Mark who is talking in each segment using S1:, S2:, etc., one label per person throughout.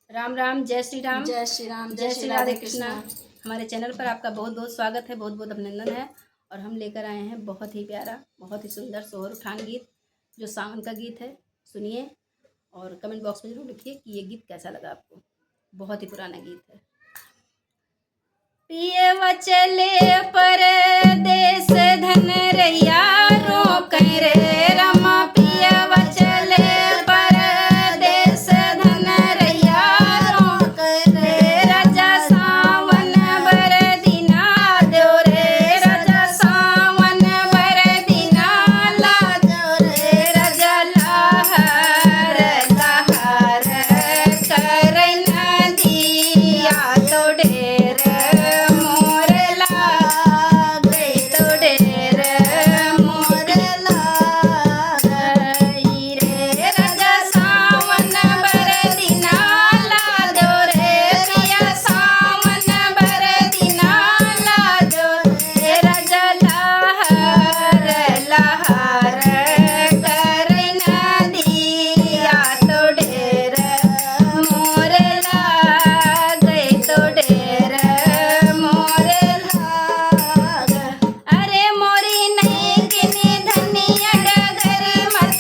S1: राम राम, जय श्री राम।
S2: जय श्री राम।
S1: जय श्री राधे कृष्णा। हमारे चैनल पर आपका बहुत बहुत स्वागत है, बहुत बहुत अभिनंदन है। और हम लेकर आए हैं बहुत ही प्यारा, बहुत ही सुंदर सोहर उठान गीत, जो सावन का गीत है। सुनिए और कमेंट बॉक्स में जरूर लिखिए कि ये गीत कैसा लगा आपको। बहुत ही पुराना गीत है। पियवा चले परदेस धन रैया रोकै रे रमा, पियवा चले परदेस धन रैया रोकै रे, राजा सावन बर दिना देव रे, राजा सावन बर दिना ला देव रे, राजा लहर लहर करै नदिया तो ढेर मोर लागै तो ढेर मोर लागै रे, राजा सावन बर दिना ला दो रे, प्रिया सावन बर दिना ला दो रे, राजा लहर लहर करै नदिया तो ढेर मोर लागै तो ढेर मोर लागै। अरे मोरी नहीं किनी धनिया डगर मत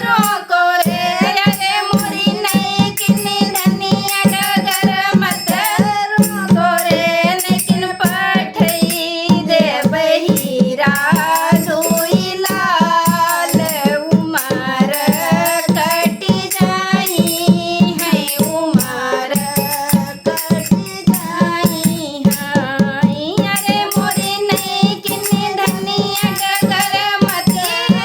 S1: रोको रे, अरे मोरी नहीं किनी धनिया डगर मत रोको रे, लेकिन पठई देबै हीरा दुई लाल उमर कटि जाई है, उमर कटि जाई है। अरे मोरी नहीं किनी धनिया डगर मत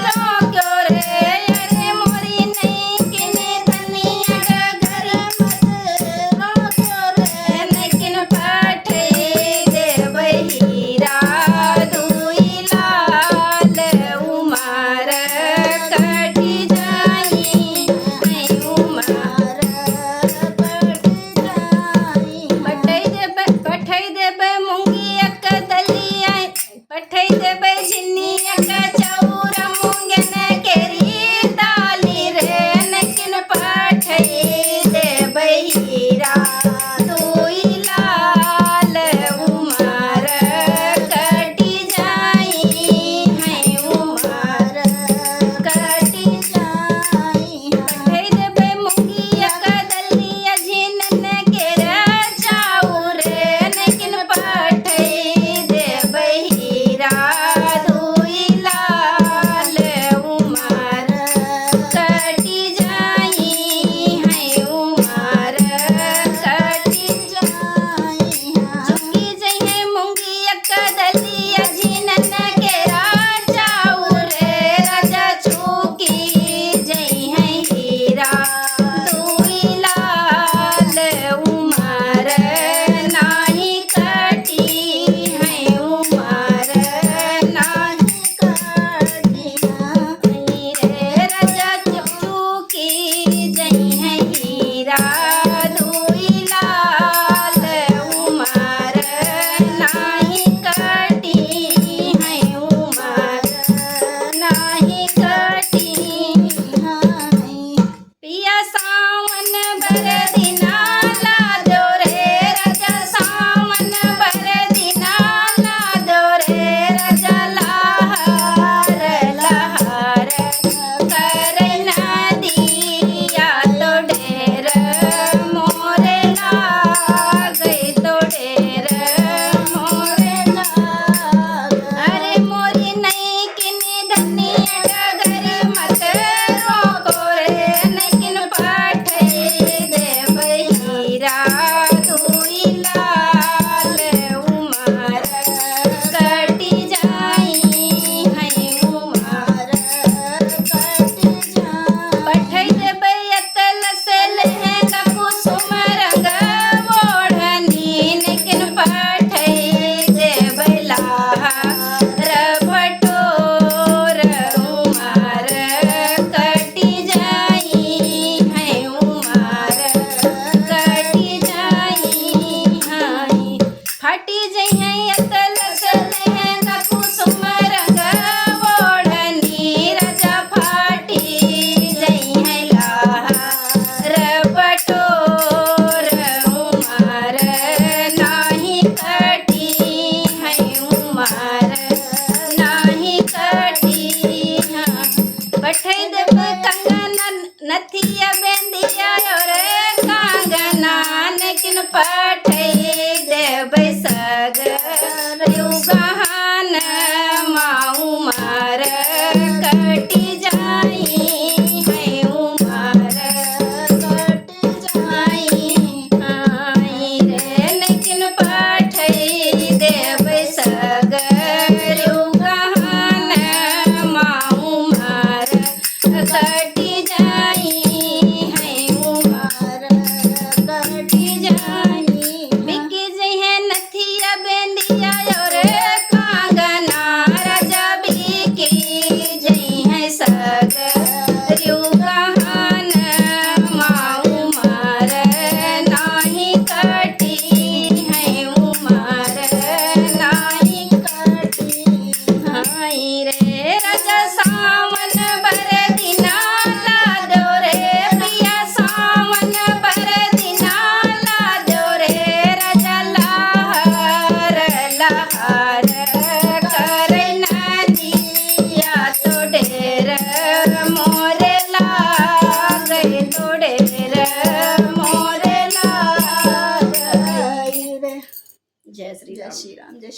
S1: रोको रे, अरे मोरी नहीं किनी धनिया डगर मत रोको रे, लेकिन पठई देबै हीरा दुई लाल उमर कटि जाई है, उमर कटि जाई। पठई देबै मूंगिया का दलिया, पठई देबै झिन्निया का चाउर, मूंगन केरी दाली रे, लेकिन पठई देबै हीरा दुई लाल उमर कटि जाई है, उमर कटि जाई। पठई देबै मूंगिया का दलिया झिनन केरा चाउर रे, लेकिन पठई देबै हीरा दुई लाल उमर कटि जाई है, उमर कटि जाई। चुकी जइहे मूंगिया का दलिया झिनन केरा चाउर रे, राजा चुकी जइहे हीरा दुई लाल उमर नाही कटि है, उमर नाही कटि रे, राजा चुकी जइहे हीरा दुई लाल उमर नाही कटि है, उमर नाही कटि है। पिया सावन बर दिना ला दो रे, राजा सावन बर दिना ला दो रे, राजा लहर लहर करै नदिया तो ढेर मोर लागै तो ढेर मोर लागै। अरे मोरी नहीं किनी धनिया डगर मत रोको रे, लेकिन पठई देबै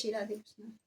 S1: श्री राधे कृष्ण।